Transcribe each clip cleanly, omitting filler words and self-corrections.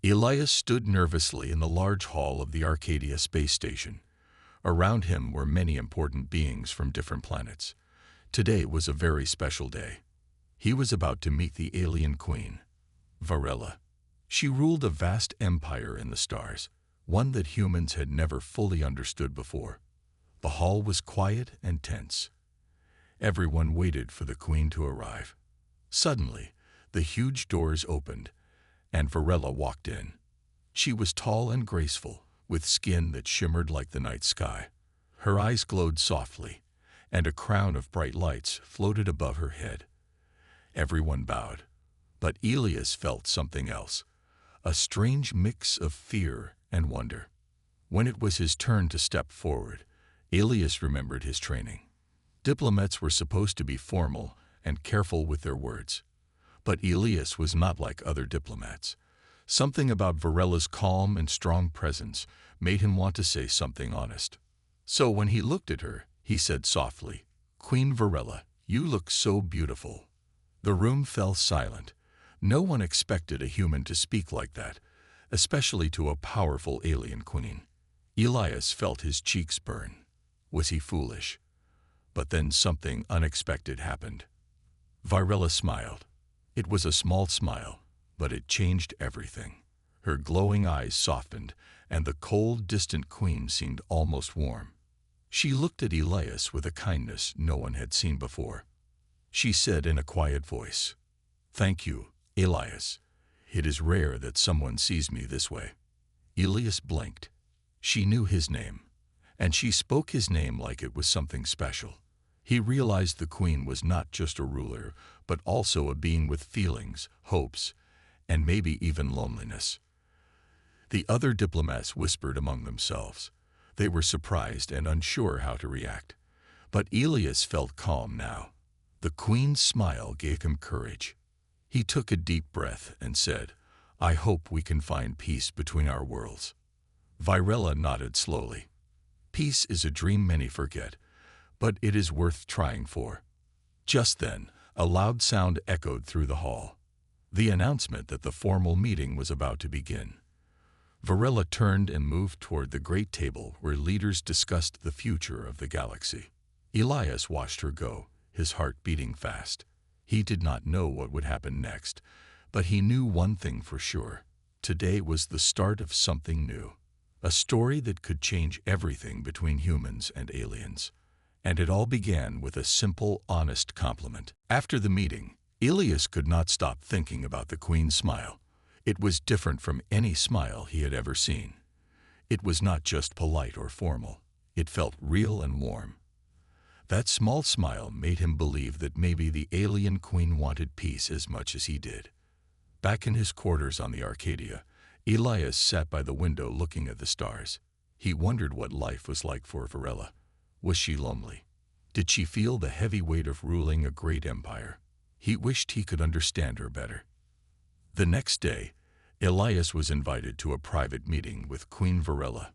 Elias stood nervously in the large hall of the Arcadia space station. Around him were many important beings from different planets. Today was a very special day. He was about to meet the alien queen, Varela. She ruled a vast empire in the stars, one that humans had never fully understood before. The hall was quiet and tense. Everyone waited for the queen to arrive. Suddenly, the huge doors opened, and Varela walked in. She was tall and graceful, with skin that shimmered like the night sky. Her eyes glowed softly, and a crown of bright lights floated above her head. Everyone bowed, but Elias felt something else, a strange mix of fear and wonder. When it was his turn to step forward, Elias remembered his training. Diplomats were supposed to be formal and careful with their words. But Elias was not like other diplomats. Something about Varela's calm and strong presence made him want to say something honest. So when he looked at her, he said softly, "Queen Varela, you look so beautiful." The room fell silent. No one expected a human to speak like that, especially to a powerful alien queen. Elias felt his cheeks burn. Was he foolish? But then something unexpected happened. Varela smiled. It was a small smile, but it changed everything. Her glowing eyes softened, and the cold, distant queen seemed almost warm. She looked at Elias with a kindness no one had seen before. She said in a quiet voice, "Thank you, Elias. It is rare that someone sees me this way." Elias blinked. She knew his name, and she spoke his name like it was something special. He realized the queen was not just a ruler, but also a being with feelings, hopes, and maybe even loneliness. The other diplomats whispered among themselves. They were surprised and unsure how to react. But Elias felt calm now. The queen's smile gave him courage. He took a deep breath and said, "I hope we can find peace between our worlds." Varela nodded slowly. Peace is a dream many forget, but it is worth trying for. Just then, a loud sound echoed through the hall. The announcement that the formal meeting was about to begin. Varela turned and moved toward the great table where leaders discussed the future of the galaxy. Elias watched her go, his heart beating fast. He did not know what would happen next, but he knew one thing for sure. Today was the start of something new. A story that could change everything between humans and aliens. And it all began with a simple, honest compliment. After the meeting, Elias could not stop thinking about the queen's smile. It was different from any smile he had ever seen. It was not just polite or formal. It felt real and warm. That small smile made him believe that maybe the alien queen wanted peace as much as he did. Back in his quarters on the Arcadia, Elias sat by the window looking at the stars. He wondered what life was like for Varela. Was she lonely? Did she feel the heavy weight of ruling a great empire? He wished he could understand her better. The next day, Elias was invited to a private meeting with Queen Varela.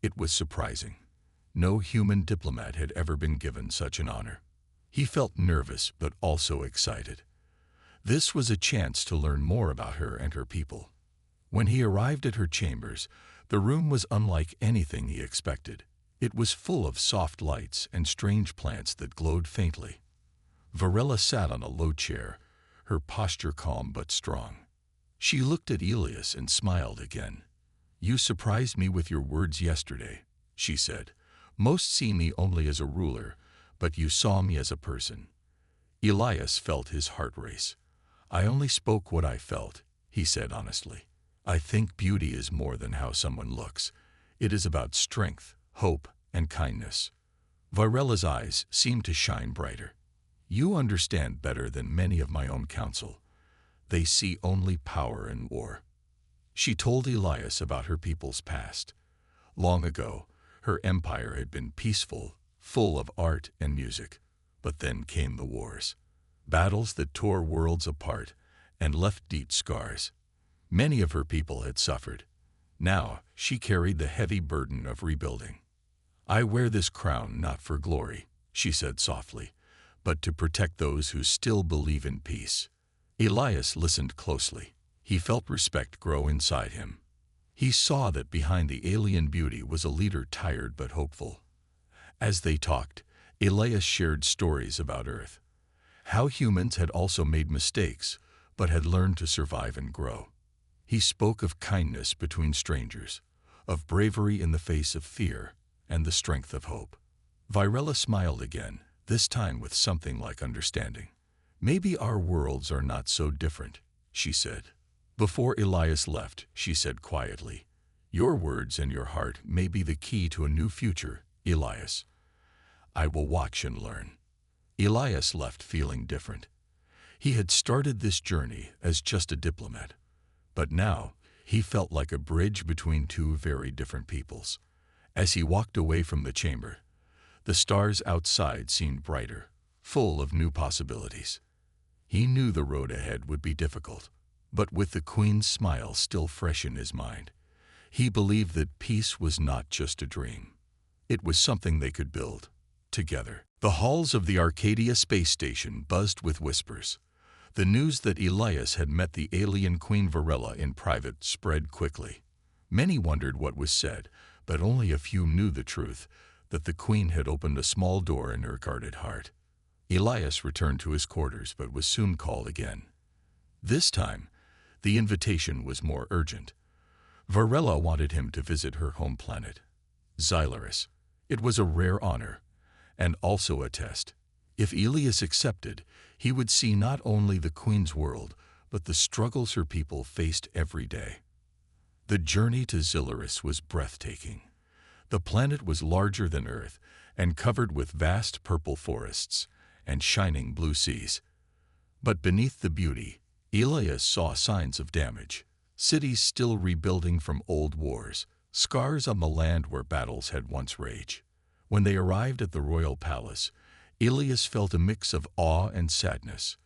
It was surprising. No human diplomat had ever been given such an honor. He felt nervous but also excited. This was a chance to learn more about her and her people. When he arrived at her chambers, the room was unlike anything he expected. It was full of soft lights and strange plants that glowed faintly. Varela sat on a low chair, her posture calm but strong. She looked at Elias and smiled again. "You surprised me with your words yesterday," she said. "Most see me only as a ruler, but you saw me as a person." Elias felt his heart race. "I only spoke what I felt," he said honestly. "I think beauty is more than how someone looks. It is about strength, hope, and kindness." Varela's eyes seemed to shine brighter. "You understand better than many of my own council. They see only power and war." She told Elias about her people's past. Long ago, her empire had been peaceful, full of art and music. But then came the wars. Battles that tore worlds apart and left deep scars. Many of her people had suffered. Now she carried the heavy burden of rebuilding. "I wear this crown not for glory," she said softly, "but to protect those who still believe in peace." Elias listened closely. He felt respect grow inside him. He saw that behind the alien beauty was a leader tired but hopeful. As they talked, Elias shared stories about Earth, how humans had also made mistakes, but had learned to survive and grow. He spoke of kindness between strangers, of bravery in the face of fear, and the strength of hope. Virella smiled again, this time with something like understanding. Maybe our worlds are not so different, she said. Before Elias left, she said quietly, your words and your heart may be the key to a new future, Elias. I will watch and learn. Elias left feeling different. He had started this journey as just a diplomat, but now he felt like a bridge between two very different peoples. As he walked away from the chamber, the stars outside seemed brighter, full of new possibilities. He knew the road ahead would be difficult, but with the Queen's smile still fresh in his mind, he believed that peace was not just a dream. It was something they could build together. The halls of the Arcadia space station buzzed with whispers. The news that Elias had met the alien Queen Virella in private spread quickly. Many wondered what was said, but only a few knew the truth, that the Queen had opened a small door in her guarded heart. Elias returned to his quarters but was soon called again. This time, the invitation was more urgent. Virella wanted him to visit her home planet, Xylaris. It was a rare honor, and also a test. If Elias accepted, he would see not only the Queen's world, but the struggles her people faced every day. The journey to Xylaris was breathtaking. The planet was larger than Earth and covered with vast purple forests and shining blue seas. But beneath the beauty, Elias saw signs of damage. Cities still rebuilding from old wars, scars on the land where battles had once raged. When they arrived at the royal palace, Elias felt a mix of awe and sadness.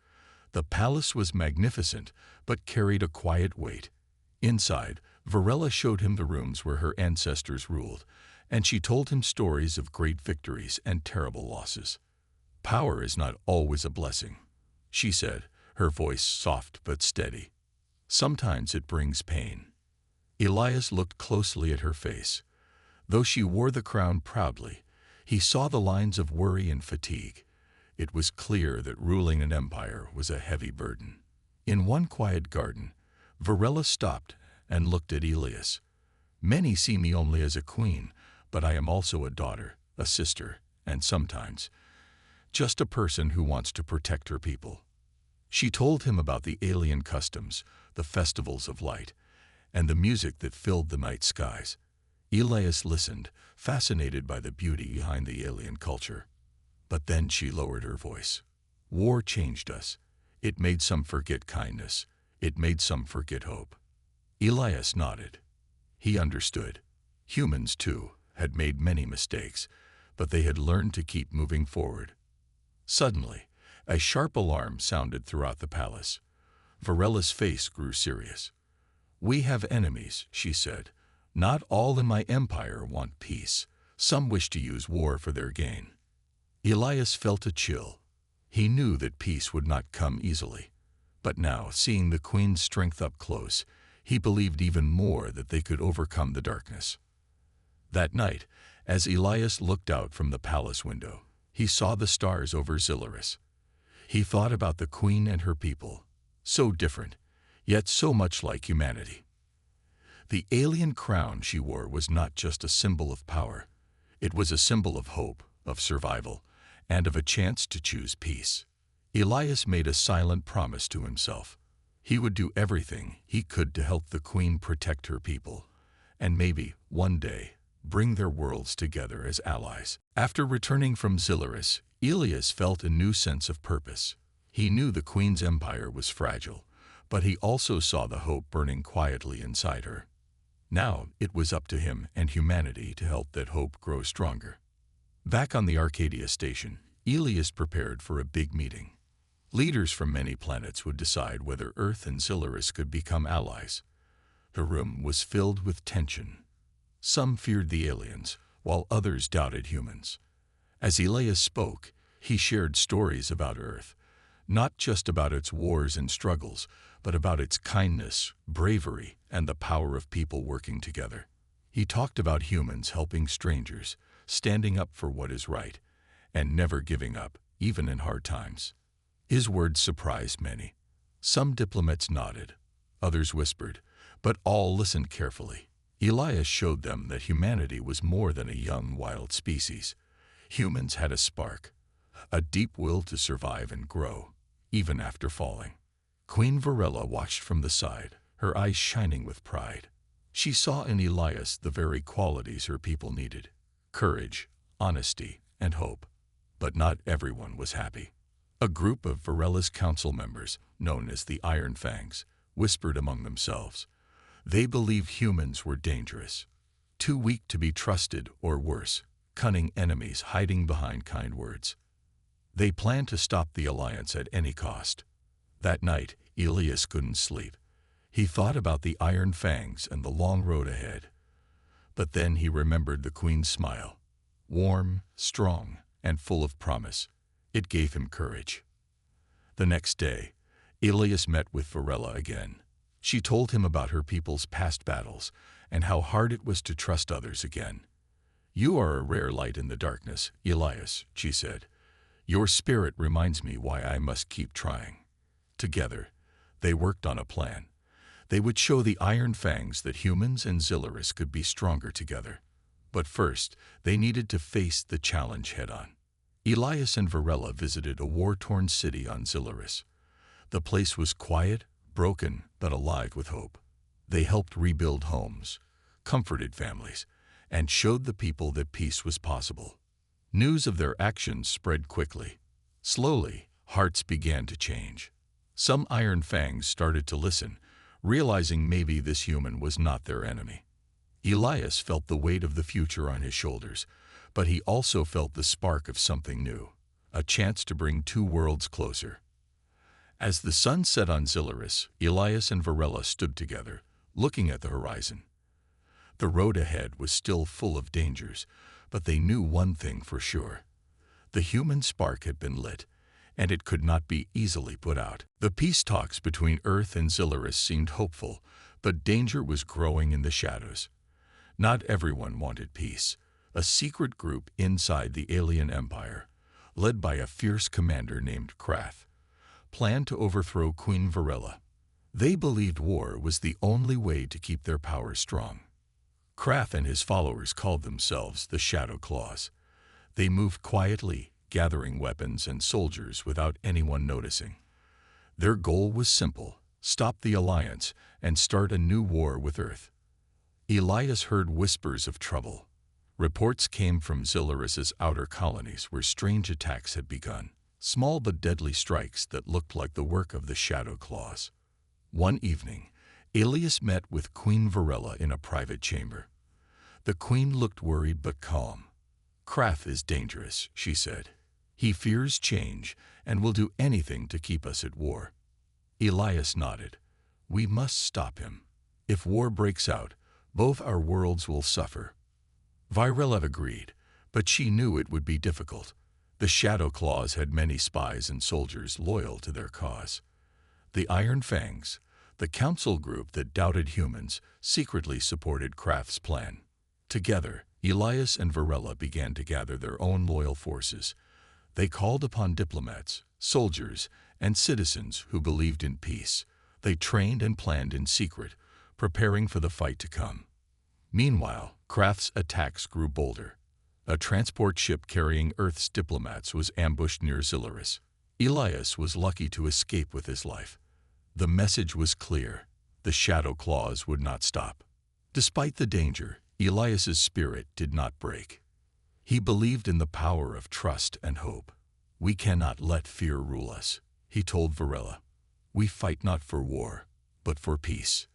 The palace was magnificent, but carried a quiet weight. Inside, Virella showed him the rooms where her ancestors ruled, and she told him stories of great victories and terrible losses. Power is not always a blessing, she said, her voice soft but steady. Sometimes it brings pain. Elias looked closely at her face. Though she wore the crown proudly, he saw the lines of worry and fatigue. It was clear that ruling an empire was a heavy burden. In one quiet garden, Virella stopped and looked at Elias. Many see me only as a queen, but I am also a daughter, a sister, and sometimes just a person who wants to protect her people. She told him about the alien customs, the festivals of light, and the music that filled the night skies. Elias listened, fascinated by the beauty behind the alien culture. But then she lowered her voice. War changed us. It made some forget kindness. It made some forget hope. Elias nodded. He understood. Humans, too, had made many mistakes, but they had learned to keep moving forward. Suddenly, a sharp alarm sounded throughout the palace. Virella's face grew serious. We have enemies, she said. Not all in my empire want peace. Some wish to use war for their gain. Elias felt a chill. He knew that peace would not come easily. But now, seeing the Queen's strength up close, he believed even more that they could overcome the darkness. That night, as Elias looked out from the palace window, he saw the stars over Xylaris. He thought about the Queen and her people, so different, yet so much like humanity. The alien crown she wore was not just a symbol of power. It was a symbol of hope, of survival, and of a chance to choose peace. Elias made a silent promise to himself. He would do everything he could to help the Queen protect her people, and maybe, one day, bring their worlds together as allies. After returning from Xylaris, Elias felt a new sense of purpose. He knew the Queen's empire was fragile, but he also saw the hope burning quietly inside her. Now it was up to him and humanity to help that hope grow stronger. Back on the Arcadia station, Elias prepared for a big meeting. Leaders from many planets would decide whether Earth and Xylaris could become allies. The room was filled with tension. Some feared the aliens, while others doubted humans. As Elias spoke, he shared stories about Earth, not just about its wars and struggles, but about its kindness, bravery, and the power of people working together. He talked about humans helping strangers, standing up for what is right, and never giving up, even in hard times. His words surprised many. Some diplomats nodded, others whispered, but all listened carefully. Elias showed them that humanity was more than a young, wild species. Humans had a spark, a deep will to survive and grow, even after falling. Queen Varela watched from the side, her eyes shining with pride. She saw in Elias the very qualities her people needed: courage, honesty, and hope. But not everyone was happy. A group of Varela's council members, known as the Iron Fangs, whispered among themselves. They believed humans were dangerous, too weak to be trusted, or worse, cunning enemies hiding behind kind words. They planned to stop the alliance at any cost. That night, Elias couldn't sleep. He thought about the Iron Fangs and the long road ahead. But then he remembered the Queen's smile, warm, strong, and full of promise. It gave him courage. The next day, Elias met with Varela again. She told him about her people's past battles and how hard it was to trust others again. "You are a rare light in the darkness, Elias," she said. "Your spirit reminds me why I must keep trying." Together, they worked on a plan. They would show the Iron Fangs that humans and Zilluris could be stronger together. But first, they needed to face the challenge head-on. Elias and Varela visited a war-torn city on Zilluris. The place was quiet, broken, but alive with hope. They helped rebuild homes, comforted families, and showed the people that peace was possible. News of their actions spread quickly. Slowly, hearts began to change. Some Iron Fangs started to listen, realizing maybe this human was not their enemy. Elias felt the weight of the future on his shoulders, but he also felt the spark of something new, a chance to bring two worlds closer. As the sun set on Zilluris, Elias and Varela stood together, looking at the horizon. The road ahead was still full of dangers, but they knew one thing for sure. The human spark had been lit, and it could not be easily put out. The peace talks between Earth and Zilluris seemed hopeful, but danger was growing in the shadows. Not everyone wanted peace. A secret group inside the alien empire, led by a fierce commander named Krath, planned to overthrow Queen Varela. They believed war was the only way to keep their power strong. Krath and his followers called themselves the Shadow Claws. They moved quietly, gathering weapons and soldiers without anyone noticing. Their goal was simple: stop the alliance and start a new war with Earth. Elias heard whispers of trouble. Reports came from Zilluris's outer colonies where strange attacks had begun, small but deadly strikes that looked like the work of the Shadow Claws. One evening, Elias met with Queen Varela in a private chamber. The queen looked worried but calm. "Krath is dangerous," she said. "He fears change and will do anything to keep us at war." Elias nodded. "We must stop him. If war breaks out, both our worlds will suffer." Varela agreed, but she knew it would be difficult. The Shadow Claws had many spies and soldiers loyal to their cause. The Iron Fangs, the council group that doubted humans, secretly supported Krath's plan. Together, Elias and Varela began to gather their own loyal forces. They called upon diplomats, soldiers, and citizens who believed in peace. They trained and planned in secret, preparing for the fight to come. Meanwhile, Krath's attacks grew bolder. A transport ship carrying Earth's diplomats was ambushed near Zilluris. Elias was lucky to escape with his life. The message was clear: the Shadow Claws would not stop. Despite the danger, Elias's spirit did not break. He believed in the power of trust and hope. "We cannot let fear rule us," he told Varela. "We fight not for war, but for peace."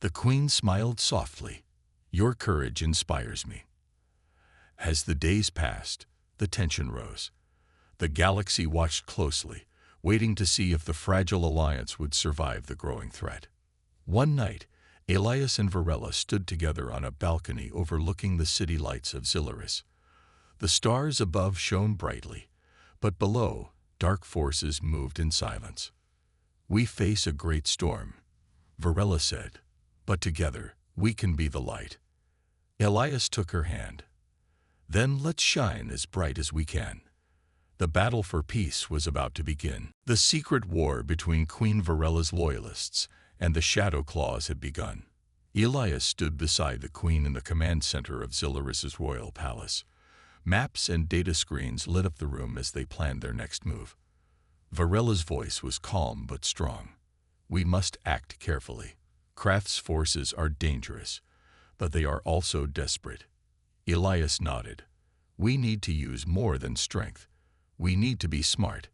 The queen smiled softly. "Your courage inspires me." As the days passed, the tension rose. The galaxy watched closely, waiting to see if the fragile alliance would survive the growing threat. One night, Elias and Varela stood together on a balcony overlooking the city lights of Zilluris. The stars above shone brightly, but below, dark forces moved in silence. "We face a great storm," Varela said, "but together we can be the light." Elias took her hand. "Then let's shine as bright as we can." The battle for peace was about to begin. The secret war between Queen Varela's loyalists and the Shadow Claws had begun. Elias stood beside the queen in the command center of Zillaris's royal palace. Maps and data screens lit up the room as they planned their next move. Varela's voice was calm but strong. "We must act carefully. Krath's forces are dangerous, but they are also desperate." Elias nodded. "We need to use more than strength. We need to be smart.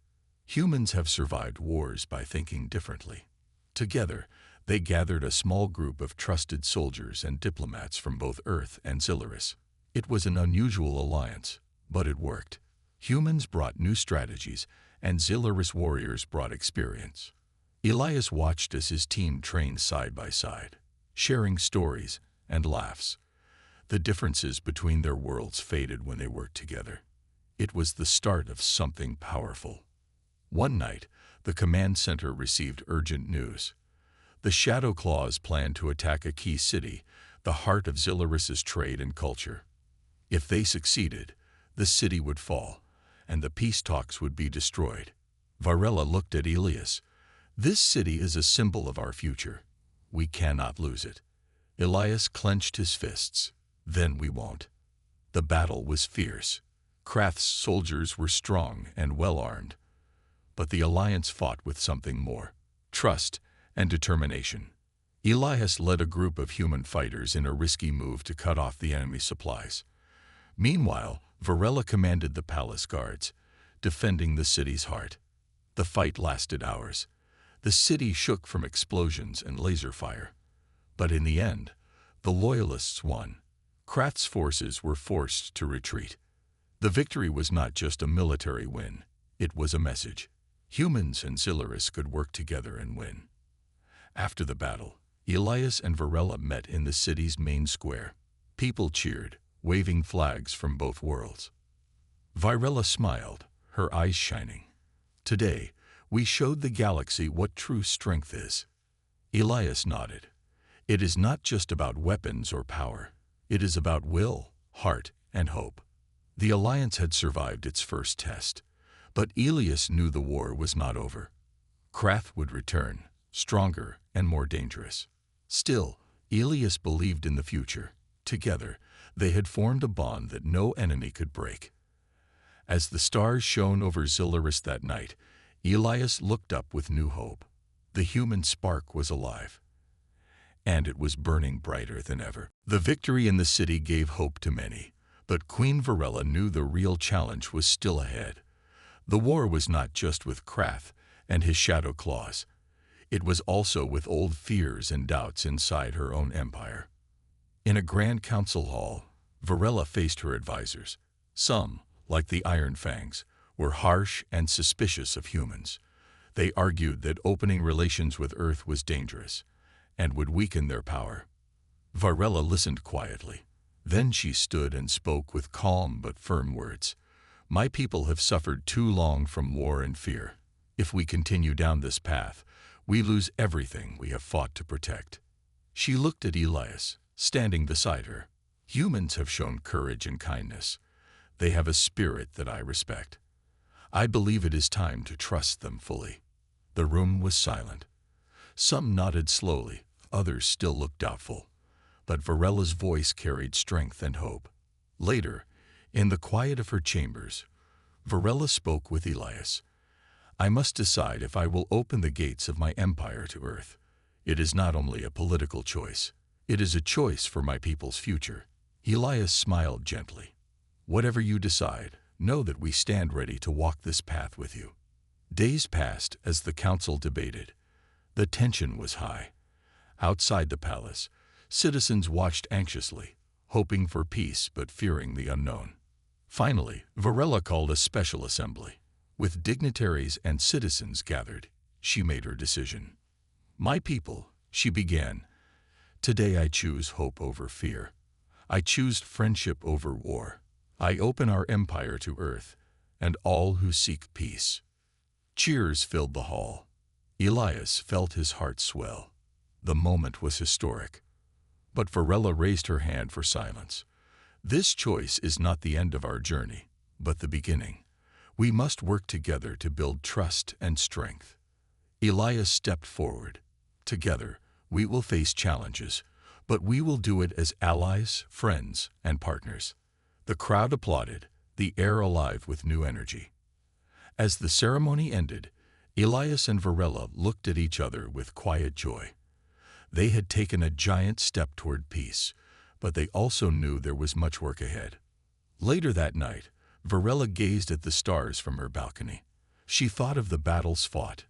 Humans have survived wars by thinking differently." Together, they gathered a small group of trusted soldiers and diplomats from both Earth and Zillaris. It was an unusual alliance, but it worked. Humans brought new strategies, and Zillaris warriors brought experience. Elias watched as his team trained side by side, sharing stories and laughs. The differences between their worlds faded when they worked together. It was the start of something powerful. One night, the command center received urgent news. The Shadow Claws planned to attack a key city, the heart of Zillaris's trade and culture. If they succeeded, the city would fall, and the peace talks would be destroyed. Varela looked at Elias. "This city is a symbol of our future. We cannot lose it." Elias clenched his fists. "Then we won't." The battle was fierce. Krath's soldiers were strong and well-armed, but the alliance fought with something more: trust and determination. Elias led a group of human fighters in a risky move to cut off the enemy's supplies. Meanwhile, Varela commanded the palace guards, defending the city's heart. The fight lasted hours. The city shook from explosions and laser fire. But in the end, the Loyalists won. Krath's forces were forced to retreat. The victory was not just a military win, it was a message. Humans and Zillaris could work together and win. After the battle, Elias and Varela met in the city's main square. People cheered, waving flags from both worlds. Varela smiled, her eyes shining. "Today, we showed the galaxy what true strength is." Elias nodded. "It is not just about weapons or power. It is about will, heart, and hope." The alliance had survived its first test, but Elias knew the war was not over. Krath would return, stronger and more dangerous. Still, Elias believed in the future. Together, they had formed a bond that no enemy could break. As the stars shone over Zillaris that night, Elias looked up with new hope. The human spark was alive, and it was burning brighter than ever. The victory in the city gave hope to many, but Queen Varela knew the real challenge was still ahead. The war was not just with Krath and his Shadow Claws. It was also with old fears and doubts inside her own empire. In a grand council hall, Varela faced her advisors. Some, like the Iron Fangs, were harsh and suspicious of humans. They argued that opening relations with Earth was dangerous and would weaken their power. Varela listened quietly. Then she stood and spoke with calm but firm words. "My people have suffered too long from war and fear. If we continue down this path, we lose everything we have fought to protect." She looked at Elias, standing beside her. "Humans have shown courage and kindness. They have a spirit that I respect. I believe it is time to trust them fully." The room was silent. Some nodded slowly, others still looked doubtful. But Varela's voice carried strength and hope. Later, in the quiet of her chambers, Varela spoke with Elias. "I must decide if I will open the gates of my empire to Earth. It is not only a political choice. It is a choice for my people's future." Elias smiled gently. "Whatever you decide, know that we stand ready to walk this path with you." Days passed as the council debated. The tension was high. Outside the palace, citizens watched anxiously, hoping for peace but fearing the unknown. Finally, Varela called a special assembly. With dignitaries and citizens gathered, she made her decision. "My people," she began, "today I choose hope over fear. I choose friendship over war. I open our empire to Earth and all who seek peace." Cheers filled the hall. Elias felt his heart swell. The moment was historic. But Varela raised her hand for silence. This choice is not the end of our journey, but the beginning. We must work together to build trust and strength. Elias stepped forward. Together, we will face challenges, but we will do it as allies, friends, and partners. The crowd applauded, the air alive with new energy. As the ceremony ended, Elias and Varela looked at each other with quiet joy. They had taken a giant step toward peace, but they also knew there was much work ahead. Later that night, Varela gazed at the stars from her balcony. She thought of the battles fought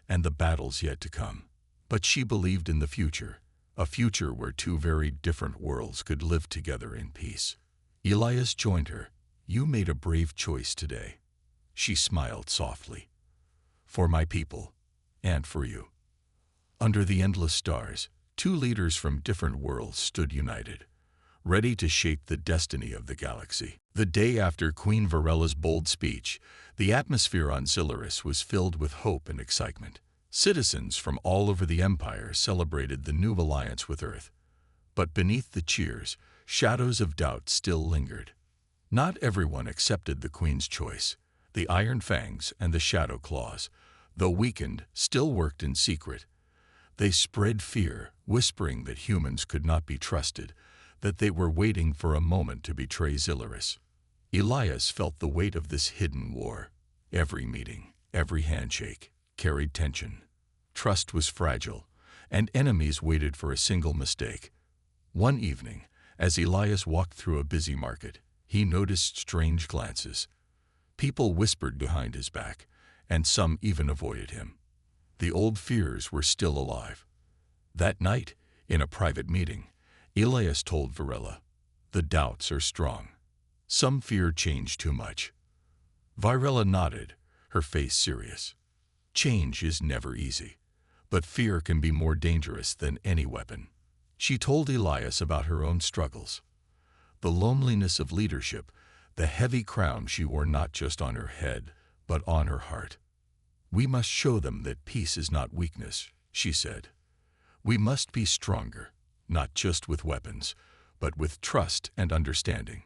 and the battles yet to come. But she believed in the future, a future where two very different worlds could live together in peace. Elias joined her. "You made a brave choice today." She smiled softly. "For my people, and for you." Under the endless stars, two leaders from different worlds stood united, ready to shape the destiny of the galaxy. The day after Queen Varela's bold speech, the atmosphere on Zilurus was filled with hope and excitement. Citizens from all over the Empire celebrated the new alliance with Earth. But beneath the cheers, shadows of doubt still lingered. Not everyone accepted the Queen's choice. The Iron Fangs and the Shadow Claws, though weakened, still worked in secret. They spread fear, whispering that humans could not be trusted, that they were waiting for a moment to betray Zilurus. Elias felt the weight of this hidden war. Every meeting, every handshake, carried tension. Trust was fragile, and enemies waited for a single mistake. One evening, as Elias walked through a busy market, he noticed strange glances. People whispered behind his back, and some even avoided him. The old fears were still alive. That night, in a private meeting, Elias told Varela, "The doubts are strong. Some fear change too much." Varela nodded, her face serious. Change is never easy, but fear can be more dangerous than any weapon. She told Elias about her own struggles. The loneliness of leadership, the heavy crown she wore not just on her head, but on her heart. "We must show them that peace is not weakness," she said. "We must be stronger, not just with weapons, but with trust and understanding."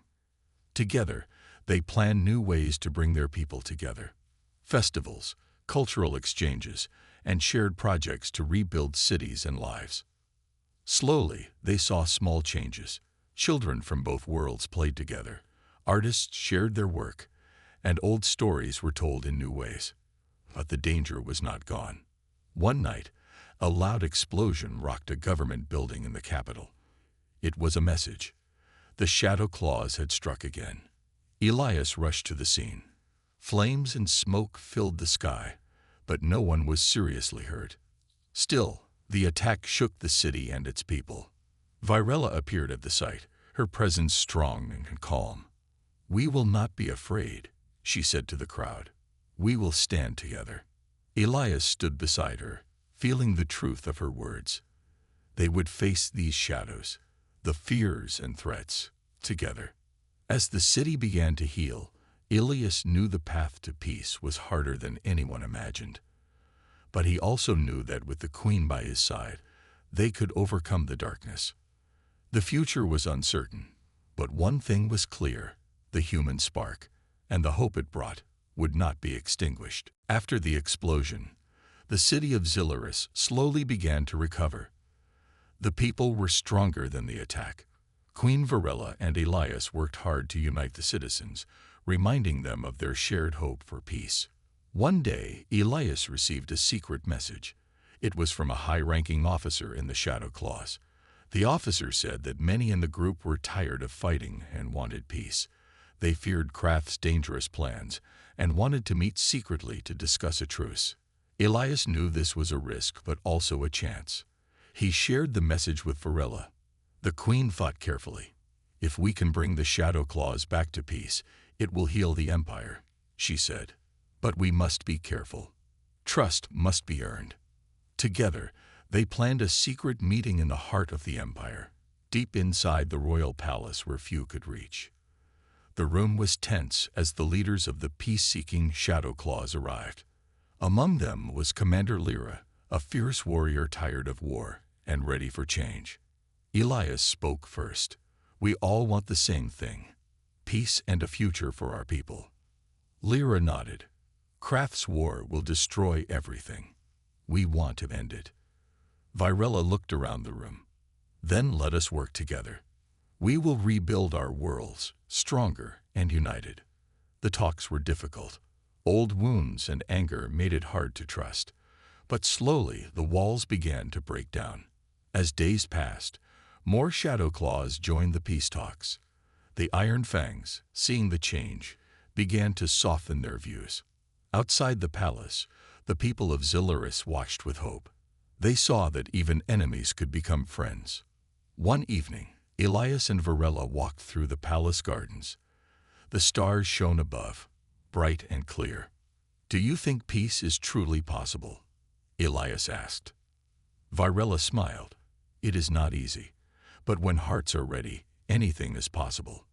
Together, they planned new ways to bring their people together. Festivals, cultural exchanges, and shared projects to rebuild cities and lives. Slowly, they saw small changes. Children from both worlds played together. Artists shared their work, and old stories were told in new ways. But the danger was not gone. One night, a loud explosion rocked a government building in the capital. It was a message. The Shadow Claws had struck again. Elias rushed to the scene. Flames and smoke filled the sky, but no one was seriously hurt. Still, the attack shook the city and its people. Varela appeared at the site, her presence strong and calm. "We will not be afraid," she said to the crowd. "We will stand together." Elias stood beside her, feeling the truth of her words. They would face these shadows, the fears and threats, together. As the city began to heal, Elias knew the path to peace was harder than anyone imagined. But he also knew that with the Queen by his side, they could overcome the darkness. The future was uncertain, but one thing was clear: the human spark, and the hope it brought, would not be extinguished. After the explosion, the city of Zilurus slowly began to recover. The people were stronger than the attack. Queen Varela and Elias worked hard to unite the citizens, reminding them of their shared hope for peace. One day, Elias received a secret message. It was from a high-ranking officer in the Shadow Claws. The officer said that many in the group were tired of fighting and wanted peace. They feared Krath's dangerous plans and wanted to meet secretly to discuss a truce. Elias knew this was a risk, but also a chance. He shared the message with Varela. The Queen thought carefully. "If we can bring the Shadow Claws back to peace, it will heal the Empire," she said. "But we must be careful. Trust must be earned." Together, they planned a secret meeting in the heart of the Empire, deep inside the royal palace where few could reach. The room was tense as the leaders of the peace-seeking Shadow Claws arrived. Among them was Commander Lyra, a fierce warrior tired of war and ready for change. Elias spoke first. "We all want the same thing: peace and a future for our people." Lyra nodded. "Krath's war will destroy everything. We want to end it." Virella looked around the room. "Then let us work together. We will rebuild our worlds, stronger and united." The talks were difficult. Old wounds and anger made it hard to trust. But slowly the walls began to break down. As days passed, more Shadow Claws joined the peace talks. The Iron Fangs, seeing the change, began to soften their views. Outside the palace, the people of Zillaris watched with hope. They saw that even enemies could become friends. One evening, Elias and Virella walked through the palace gardens. The stars shone above, bright and clear. "Do you think peace is truly possible?" Elias asked. Virella smiled. "It is not easy, but when hearts are ready, anything is possible."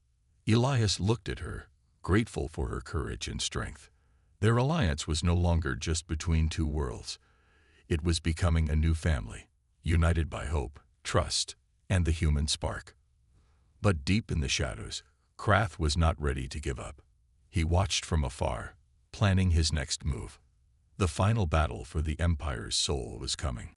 Elias looked at her, grateful for her courage and strength. Their alliance was no longer just between two worlds. It was becoming a new family, united by hope, trust, and the human spark. But deep in the shadows, Krath was not ready to give up. He watched from afar, planning his next move. The final battle for the Empire's soul was coming.